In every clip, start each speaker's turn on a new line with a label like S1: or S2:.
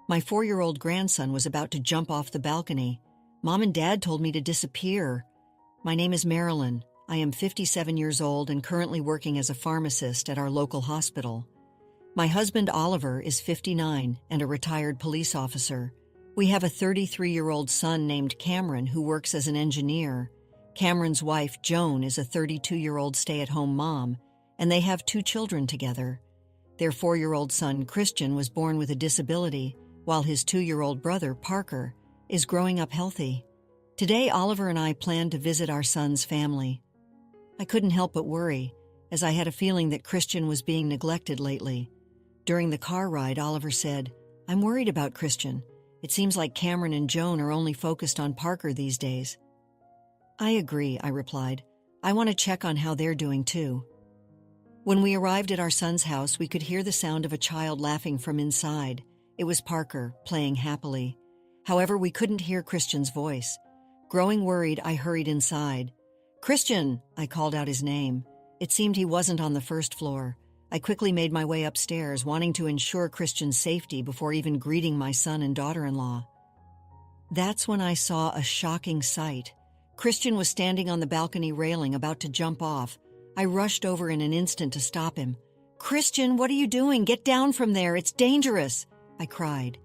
S1: My 4-year-old grandson was about to jump off the balcony. Mom and Dad told me to disappear. My name is Marilyn. I am 57 years old and currently working as a pharmacist at our local hospital. My husband Oliver is 59 and a retired police officer. We have a 33-year-old son named Cameron who works as an engineer. Cameron's wife, Joan, is a 32-year-old stay-at-home mom, and they have 2 children together. Their 4-year-old son, Christian, was born with a disability, while his 2-year-old brother, Parker, is growing up healthy. Today, Oliver and I planned to visit our son's family. I couldn't help but worry, as I had a feeling that Christian was being neglected lately. During the car ride, Oliver said, "I'm worried about Christian. It seems like Cameron and Joan are only focused on Parker these days." "I agree," I replied. "I want to check on how they're doing too." When we arrived at our son's house, we could hear the sound of a child laughing from inside. It was Parker, playing happily. However, we couldn't hear Christian's voice. Growing worried, I hurried inside. "Christian!" I called out his name. It seemed he wasn't on the first floor. I quickly made my way upstairs, wanting to ensure Christian's safety before even greeting my son and daughter-in-law. That's when I saw a shocking sight. Christian was standing on the balcony railing, about to jump off. I rushed over in an instant to stop him. "Christian, what are you doing? Get down from there. It's dangerous," I cried.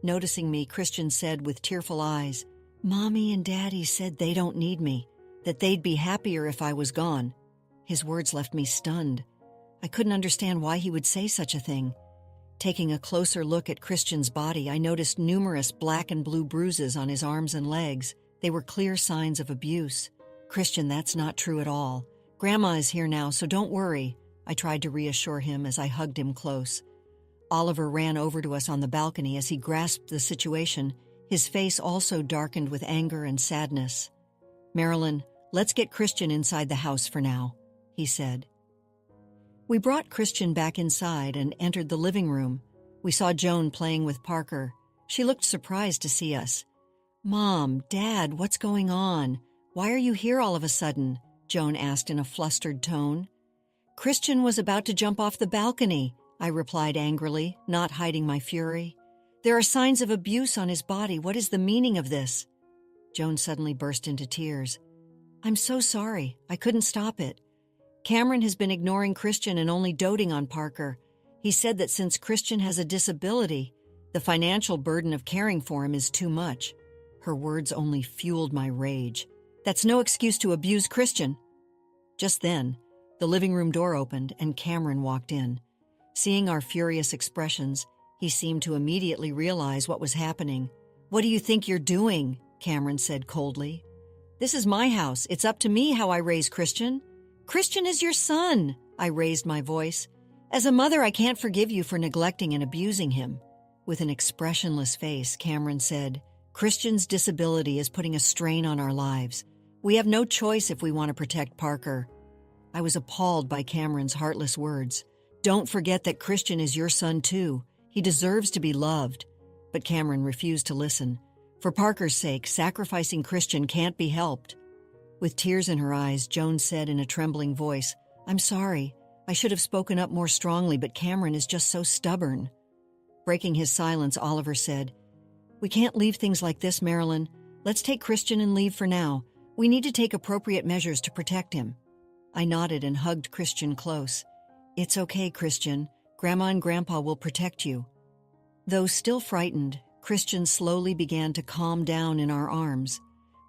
S1: Noticing me, Christian said with tearful eyes, "Mommy and Daddy said they don't need me, that they'd be happier if I was gone." His words left me stunned. I couldn't understand why he would say such a thing. Taking a closer look at Christian's body, I noticed numerous black and blue bruises on his arms and legs. They were clear signs of abuse. "Christian, that's not true at all. Grandma is here now, so don't worry," I tried to reassure him as I hugged him close. Oliver ran over to us on the balcony as he grasped the situation. His face also darkened with anger and sadness. "Marilyn, let's get Christian inside the house for now," he said. We brought Christian back inside and entered the living room. We saw Joan playing with Parker. She looked surprised to see us. "Mom, Dad, what's going on? Why are you here all of a sudden?" Joan asked in a flustered tone. "Christian was about to jump off the balcony," I replied angrily, not hiding my fury. "There are signs of abuse on his body. What is the meaning of this?" Joan suddenly burst into tears. "I'm so sorry. I couldn't stop it. Cameron has been ignoring Christian and only doting on Parker. He said that since Christian has a disability, the financial burden of caring for him is too much." Her words only fueled my rage. "That's no excuse to abuse Christian." Just then, the living room door opened and Cameron walked in. Seeing our furious expressions, he seemed to immediately realize what was happening. "What do you think you're doing?" Cameron said coldly. "This is my house. It's up to me how I raise Christian." "Christian is your son," I raised my voice. "As a mother, I can't forgive you for neglecting and abusing him." With an expressionless face, Cameron said, "Christian's disability is putting a strain on our lives. We have no choice if we want to protect Parker." I was appalled by Cameron's heartless words. "Don't forget that Christian is your son too. He deserves to be loved." But Cameron refused to listen. For Parker's sake, sacrificing Christian can't be helped. With tears in her eyes, Joan said in a trembling voice, "I'm sorry. I should have spoken up more strongly, but Cameron is just so stubborn." Breaking his silence, Oliver said, "We can't leave things like this, Marilyn. Let's take Christian and leave for now. We need to take appropriate measures to protect him." I nodded and hugged Christian close. "It's okay, Christian. Grandma and Grandpa will protect you." Though still frightened, Christian slowly began to calm down in our arms.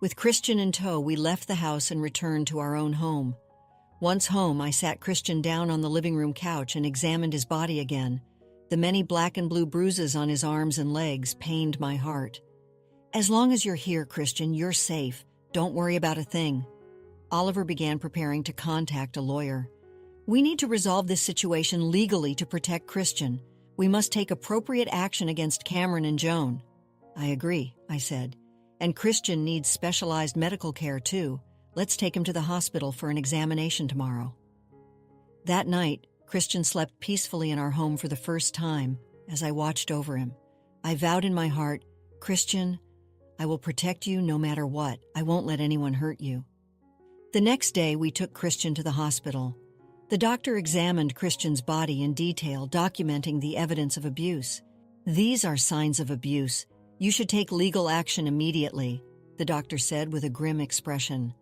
S1: With Christian in tow, we left the house and returned to our own home. Once home, I sat Christian down on the living room couch and examined his body again. The many black and blue bruises on his arms and legs pained my heart. "As long as you're here, Christian, you're safe. Don't worry about a thing." Oliver began preparing to contact a lawyer. "We need to resolve this situation legally to protect Christian. We must take appropriate action against Cameron and Joan." "I agree," I said. "And Christian needs specialized medical care too. Let's take him to the hospital for an examination tomorrow." That night, Christian slept peacefully in our home for the first time as I watched over him. I vowed in my heart, "Christian, I will protect you no matter what. I won't let anyone hurt you." The next day, we took Christian to the hospital. The doctor examined Christian's body in detail, documenting the evidence of abuse. "These are signs of abuse. You should take legal action immediately," the doctor said with a grim expression.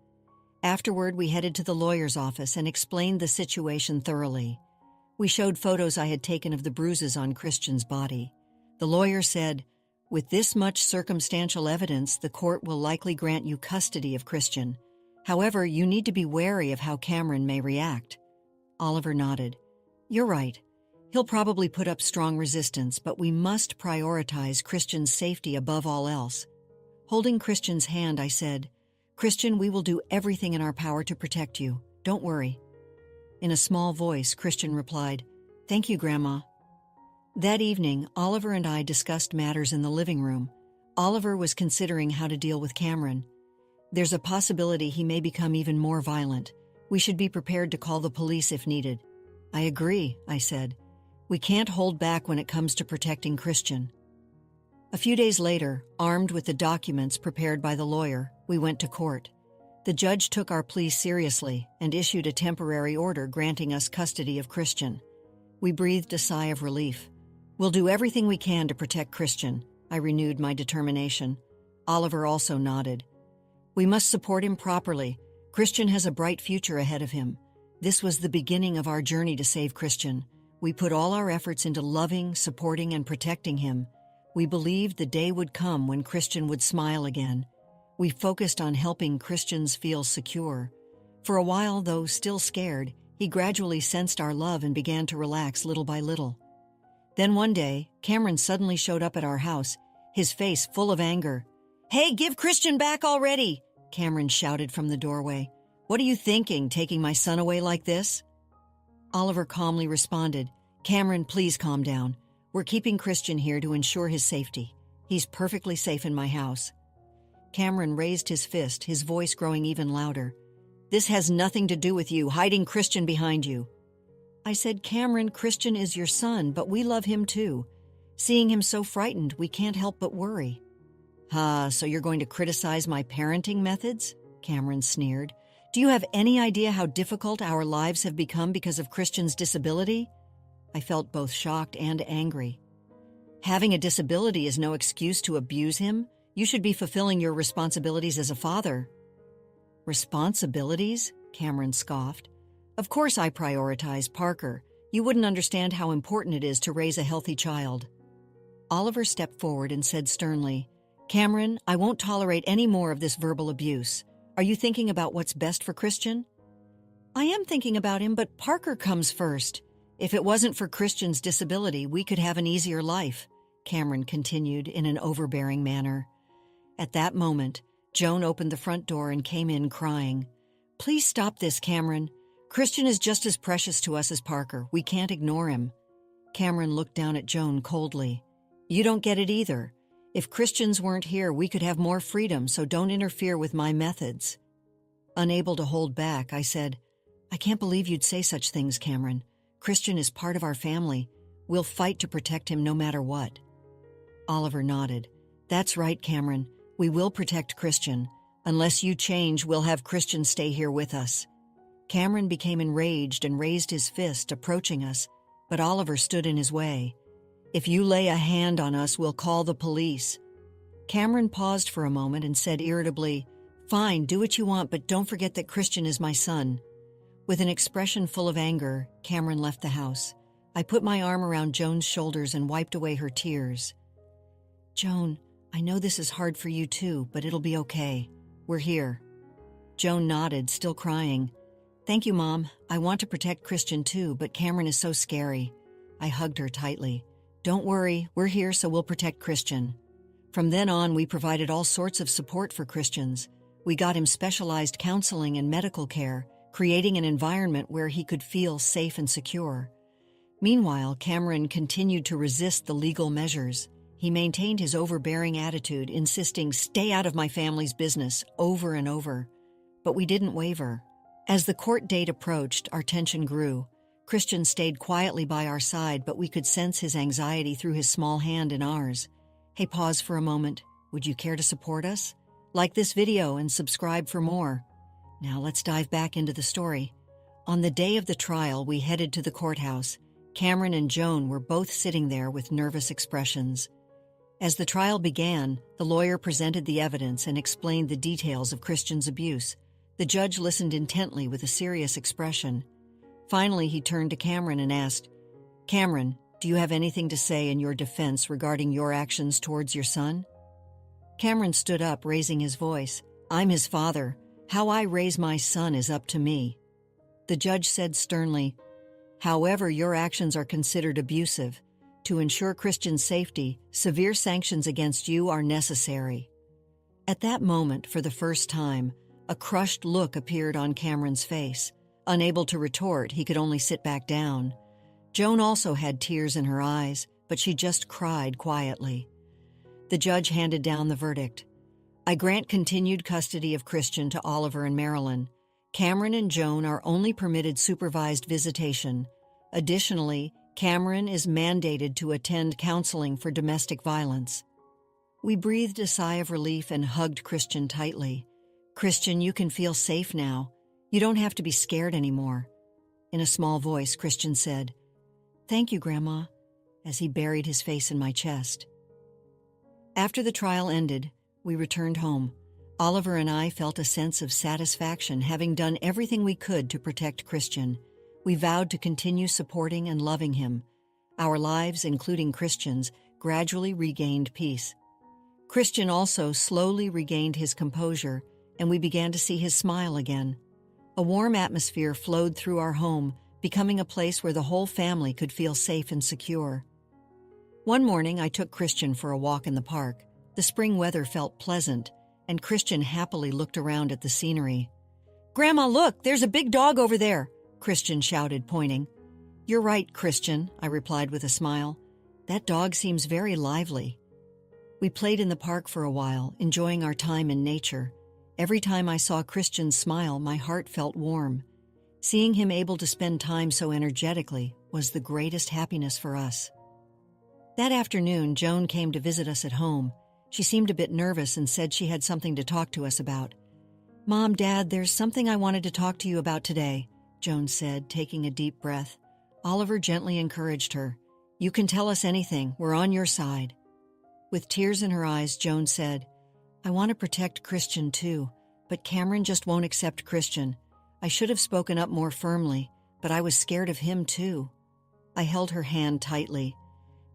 S1: Afterward, we headed to the lawyer's office and explained the situation thoroughly. We showed photos I had taken of the bruises on Christian's body. The lawyer said, "With this much circumstantial evidence, the court will likely grant you custody of Christian. However, you need to be wary of how Cameron may react." Oliver nodded. "You're right. He'll probably put up strong resistance, but we must prioritize Christian's safety above all else." Holding Christian's hand, I said, "Christian, we will do everything in our power to protect you. Don't worry." In a small voice, Christian replied, "Thank you, Grandma." That evening, Oliver and I discussed matters in the living room. Oliver was considering how to deal with Cameron. "There's a possibility he may become even more violent. We should be prepared to call the police if needed." "I agree," I said. "We can't hold back when it comes to protecting Christian." A few days later, armed with the documents prepared by the lawyer, we went to court. The judge took our plea seriously and issued a temporary order granting us custody of Christian. We breathed a sigh of relief. "We'll do everything we can to protect Christian." I renewed my determination. Oliver also nodded. "We must support him properly. Christian has a bright future ahead of him. This was the beginning of our journey to save Christian. We put all our efforts into loving, supporting, and protecting him. We believed the day would come when Christian would smile again. We focused on helping Christians feel secure. For a while, though still scared, he gradually sensed our love and began to relax little by little. Then one day, Cameron suddenly showed up at our house, his face full of anger. "Hey, give Christian back already!" Cameron shouted from the doorway. "What are you thinking, taking my son away like this?" Oliver calmly responded, "Cameron, please calm down. We're keeping Christian here to ensure his safety. He's perfectly safe in my house." Cameron raised his fist, his voice growing even louder. "This has nothing to do with you hiding Christian behind you." I said, "Cameron, Christian is your son, but we love him too. Seeing him so frightened, we can't help but worry." So you're going to criticize my parenting methods?" Cameron sneered. "Do you have any idea how difficult our lives have become because of Christian's disability?" I felt both shocked and angry. "Having a disability is no excuse to abuse him. You should be fulfilling your responsibilities as a father." "Responsibilities?" Cameron scoffed. "Of course I prioritize Parker. You wouldn't understand how important it is to raise a healthy child." Oliver stepped forward and said sternly, "Cameron, I won't tolerate any more of this verbal abuse. Are you thinking about what's best for Christian?" "I am thinking about him, but Parker comes first. If it wasn't for Christian's disability, we could have an easier life," Cameron continued in an overbearing manner. At that moment, Joan opened the front door and came in crying. "Please stop this, Cameron. Christian is just as precious to us as Parker. We can't ignore him." Cameron looked down at Joan coldly. "You don't get it either. If Christians weren't here, we could have more freedom, so don't interfere with my methods." Unable to hold back, I said, "I can't believe you'd say such things, Cameron. Christian is part of our family. We'll fight to protect him no matter what." Oliver nodded. "That's right, Cameron. We will protect Christian. Unless you change, we'll have Christian stay here with us." Cameron became enraged and raised his fist, approaching us, but Oliver stood in his way. "If you lay a hand on us, we'll call the police." Cameron paused for a moment and said irritably, "Fine, do what you want, but don't forget that Christian is my son." With an expression full of anger, Cameron left the house. I put my arm around Joan's shoulders and wiped away her tears. "Joan, I know this is hard for you too, but it'll be okay. We're here." Joan nodded, still crying. "Thank you, Mom. I want to protect Christian too, but Cameron is so scary." I hugged her tightly. "Don't worry, we're here so we'll protect Christian." From then on, we provided all sorts of support for Christians. We got him specialized counseling and medical care, creating an environment where he could feel safe and secure. Meanwhile, Cameron continued to resist the legal measures. He maintained his overbearing attitude, insisting, "Stay out of my family's business," over and over. But we didn't waver. As the court date approached, our tension grew. Christian stayed quietly by our side, but we could sense his anxiety through his small hand in ours. "Hey, pause for a moment. Would you care to support us? Like this video and subscribe for more." Now let's dive back into the story. On the day of the trial, we headed to the courthouse. Cameron and Joan were both sitting there with nervous expressions. As the trial began, the lawyer presented the evidence and explained the details of Christian's abuse. The judge listened intently with a serious expression. Finally, he turned to Cameron and asked, "Cameron, do you have anything to say in your defense regarding your actions towards your son?" Cameron stood up, raising his voice. "I'm his father. How I raise my son is up to me." The judge said sternly, "However, your actions are considered abusive. To ensure Christian's safety, severe sanctions against you are necessary." At that moment, for the first time, a crushed look appeared on Cameron's face. Unable to retort, he could only sit back down. Joan also had tears in her eyes, but she just cried quietly. The judge handed down the verdict. "I grant continued custody of Christian to Oliver and Marilyn. Cameron and Joan are only permitted supervised visitation. Additionally, Cameron is mandated to attend counseling for domestic violence." We breathed a sigh of relief and hugged Christian tightly. "Christian, you can feel safe now. You don't have to be scared anymore." In a small voice, Christian said, "Thank you, Grandma," as he buried his face in my chest. After the trial ended, we returned home. Oliver and I felt a sense of satisfaction, having done everything we could to protect Christian. We vowed to continue supporting and loving him. Our lives, including Christian's, gradually regained peace. Christian also slowly regained his composure, and we began to see his smile again. A warm atmosphere flowed through our home, becoming a place where the whole family could feel safe and secure. One morning, I took Christian for a walk in the park. The spring weather felt pleasant, and Christian happily looked around at the scenery. "Grandma, look, there's a big dog over there," Christian shouted, pointing. "You're right, Christian," I replied with a smile. "That dog seems very lively." We played in the park for a while, enjoying our time in nature. Every time I saw Christian smile, my heart felt warm. Seeing him able to spend time so energetically was the greatest happiness for us. That afternoon, Joan came to visit us at home. She seemed a bit nervous and said she had something to talk to us about. "Mom, Dad, there's something I wanted to talk to you about today," Joan said, taking a deep breath. Oliver gently encouraged her. "You can tell us anything. We're on your side." With tears in her eyes, Joan said, "I want to protect Christian too, but Cameron just won't accept Christian. I should have spoken up more firmly, but I was scared of him too." I held her hand tightly.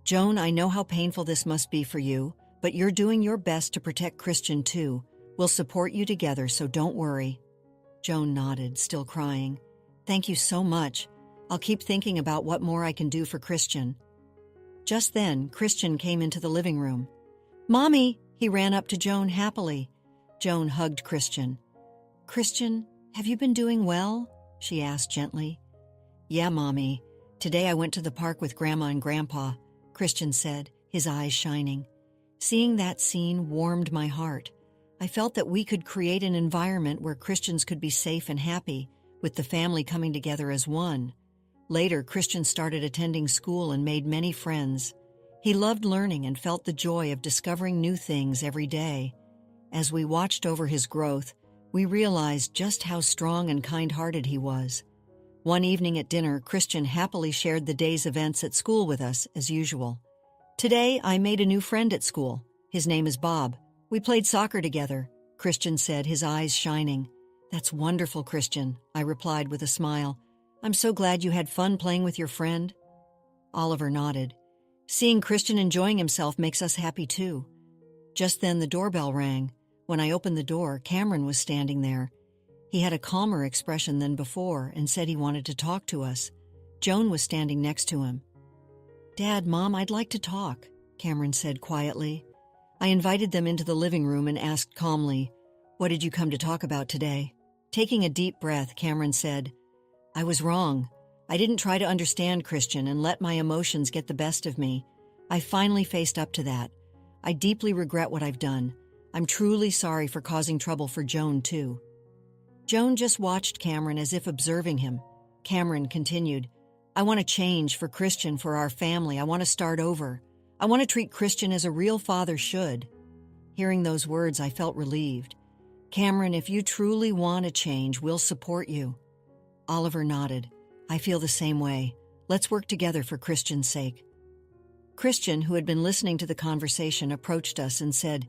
S1: "Joan, I know how painful this must be for you, but you're doing your best to protect Christian too. We'll support you together, so don't worry." Joan nodded, still crying. "Thank you so much. I'll keep thinking about what more I can do for Christian." Just then, Christian came into the living room. "Mommy!" He ran up to Joan happily. Joan hugged Christian. "Christian, have you been doing well?" she asked gently. "Yeah, Mommy. Today I went to the park with Grandma and Grandpa," Christian said, his eyes shining. Seeing that scene warmed my heart. I felt that we could create an environment where Christians could be safe and happy, with the family coming together as one. Later, Christian started attending school and made many friends. He loved learning and felt the joy of discovering new things every day. As we watched over his growth, we realized just how strong and kind-hearted he was. One evening at dinner, Christian happily shared the day's events at school with us, as usual. "Today, I made a new friend at school. His name is Bob. We played soccer together," Christian said, his eyes shining. "That's wonderful, Christian," I replied with a smile. "I'm so glad you had fun playing with your friend." Oliver nodded. "Seeing Christian enjoying himself makes us happy too." Just then the doorbell rang. When I opened the door, Cameron was standing there. He had a calmer expression than before and said he wanted to talk to us. Joan was standing next to him. "Dad, Mom, I'd like to talk," Cameron said quietly. I invited them into the living room and asked calmly, "What did you come to talk about today?" Taking a deep breath, Cameron said, "I was wrong. I didn't try to understand Christian and let my emotions get the best of me. I finally faced up to that. I deeply regret what I've done. I'm truly sorry for causing trouble for Joan, too." Joan just watched Cameron as if observing him. Cameron continued, "I want to change for Christian, for our family. I want to start over. I want to treat Christian as a real father should." Hearing those words, I felt relieved. "Cameron, if you truly want to change, we'll support you." Oliver nodded. "I feel the same way. Let's work together for Christian's sake." Christian, who had been listening to the conversation, approached us and said,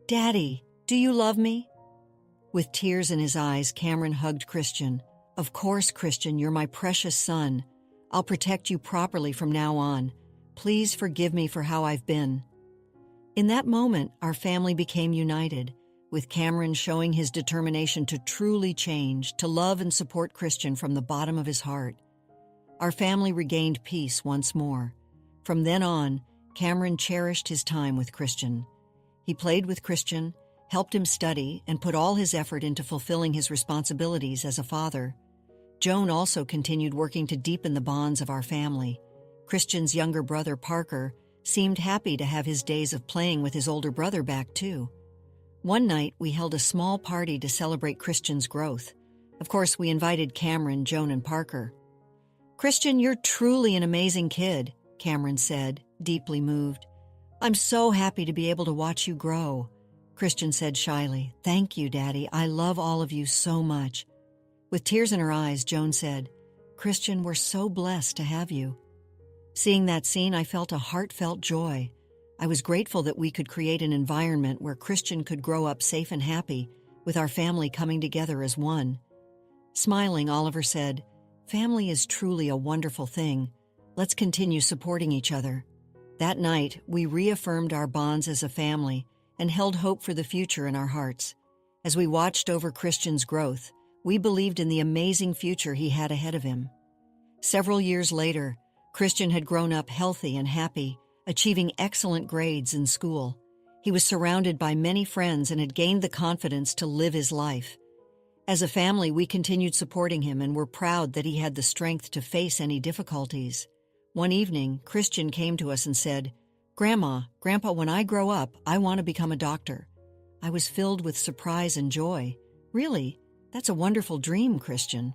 S1: "Daddy, do you love me?" With tears in his eyes, Cameron hugged Christian. "Of course, Christian, you're my precious son. I'll protect you properly from now on. Please forgive me for how I've been." In that moment, our family became united, with Cameron showing his determination to truly change, to love and support Christian from the bottom of his heart. Our family regained peace once more. From then on, Cameron cherished his time with Christian. He played with Christian, helped him study, and put all his effort into fulfilling his responsibilities as a father. Joan also continued working to deepen the bonds of our family. Christian's younger brother, Parker, seemed happy to have his days of playing with his older brother back too. One night, we held a small party to celebrate Christian's growth. Of course, we invited Cameron, Joan, and Parker. "Christian, you're truly an amazing kid," Cameron said, deeply moved. "I'm so happy to be able to watch you grow." Christian said shyly, "Thank you, Daddy. I love all of you so much." With tears in her eyes, Joan said, "Christian, we're so blessed to have you." Seeing that scene, I felt a heartfelt joy. I was grateful that we could create an environment where Christian could grow up safe and happy, with our family coming together as one. Smiling, Oliver said, "Family is truly a wonderful thing. Let's continue supporting each other." That night, we reaffirmed our bonds as a family and held hope for the future in our hearts. As we watched over Christian's growth, we believed in the amazing future he had ahead of him. Several years later, Christian had grown up healthy and happy, achieving excellent grades in school. He was surrounded by many friends and had gained the confidence to live his life. As a family, we continued supporting him and were proud that he had the strength to face any difficulties. One evening, Christian came to us and said, "Grandma, Grandpa, when I grow up, I want to become a doctor." I was filled with surprise and joy. "Really? That's a wonderful dream, Christian."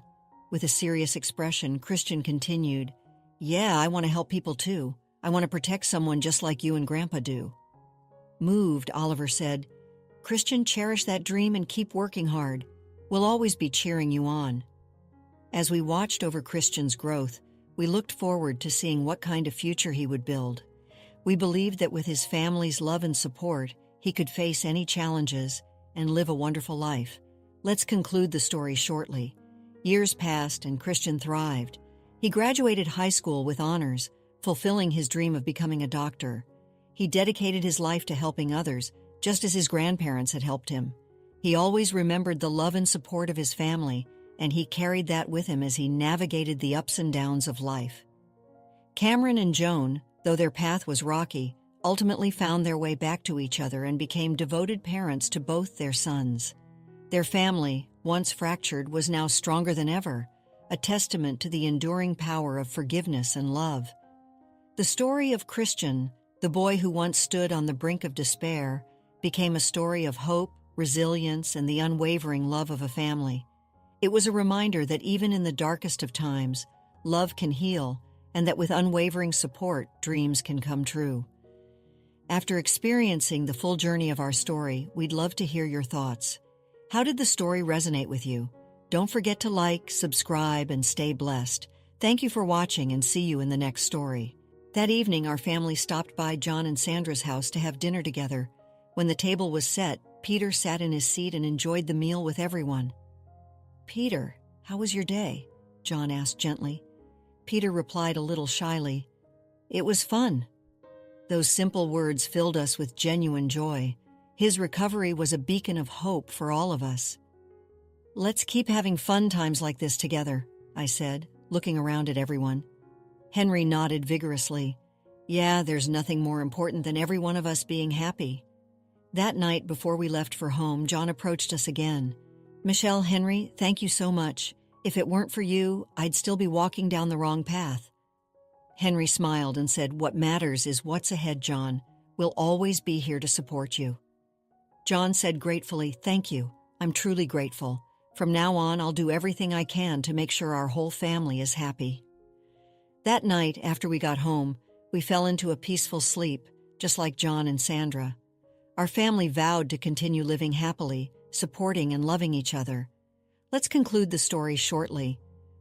S1: With a serious expression, Christian continued, "Yeah, I want to help people too. I want to protect someone just like you and Grandpa do." Moved, Oliver said, "Christian, cherish that dream and keep working hard. We'll always be cheering you on." As we watched over Christian's growth, we looked forward to seeing what kind of future he would build. We believed that with his family's love and support, he could face any challenges and live a wonderful life. Let's conclude the story shortly. Years passed and Christian thrived. He graduated high school with honors, fulfilling his dream of becoming a doctor. He dedicated his life to helping others, just as his grandparents had helped him. He always remembered the love and support of his family, and he carried that with him as he navigated the ups and downs of life. Cameron and Joan, though their path was rocky, ultimately found their way back to each other and became devoted parents to both their sons. Their family, once fractured, was now stronger than ever, a testament to the enduring power of forgiveness and love. The story of Christian, the boy who once stood on the brink of despair, became a story of hope, resilience, and the unwavering love of a family. It was a reminder that even in the darkest of times, love can heal, and that with unwavering support, dreams can come true. After experiencing the full journey of our story, we'd love to hear your thoughts. How did the story resonate with you? Don't forget to like, subscribe, and stay blessed. Thank you for watching, and see you in the next story. That evening, our family stopped by John and Sandra's house to have dinner together. When the table was set, Peter sat in his seat and enjoyed the meal with everyone. "Peter, how was your day?" John asked gently. Peter replied a little shyly, "It was fun." Those simple words filled us with genuine joy. His recovery was a beacon of hope for all of us. "Let's keep having fun times like this together," I said, looking around at everyone. Henry nodded vigorously. "Yeah, there's nothing more important than every one of us being happy." That night, before we left for home, John approached us again. "Michelle, Henry, thank you so much. If it weren't for you, I'd still be walking down the wrong path." Henry smiled and said, "What matters is what's ahead, John. We'll always be here to support you." John said gratefully, "Thank you. I'm truly grateful. From now on, I'll do everything I can to make sure our whole family is happy." That night, after we got home, we fell into a peaceful sleep, just like John and Sandra. Our family vowed to continue living happily, supporting and loving each other. Let's conclude the story shortly.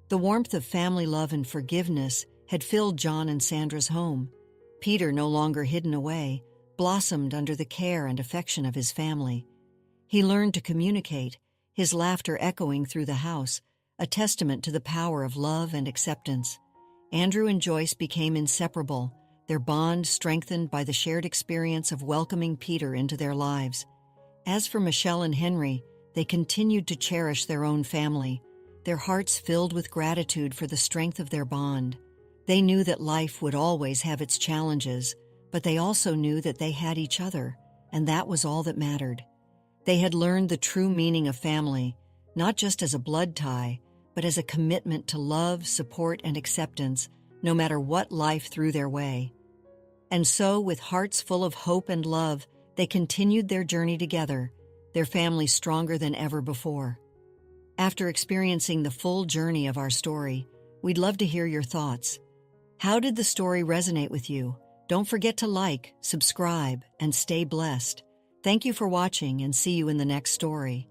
S1: The warmth of family love and forgiveness had filled John and Sandra's home. Peter, no longer hidden away, blossomed under the care and affection of his family. He learned to communicate, his laughter echoing through the house, a testament to the power of love and acceptance. Andrew and Joyce became inseparable, their bond strengthened by the shared experience of welcoming Peter into their lives. As for Michelle and Henry, they continued to cherish their own family, their hearts filled with gratitude for the strength of their bond. They knew that life would always have its challenges, but they also knew that they had each other, and that was all that mattered. They had learned the true meaning of family, not just as a blood tie, but as a commitment to love, support, and acceptance, no matter what life threw their way. And so, with hearts full of hope and love, they continued their journey together, their family stronger than ever before. After experiencing the full journey of our story, we'd love to hear your thoughts. How did the story resonate with you? Don't forget to like, subscribe, and stay blessed. Thank you for watching, and see you in the next story.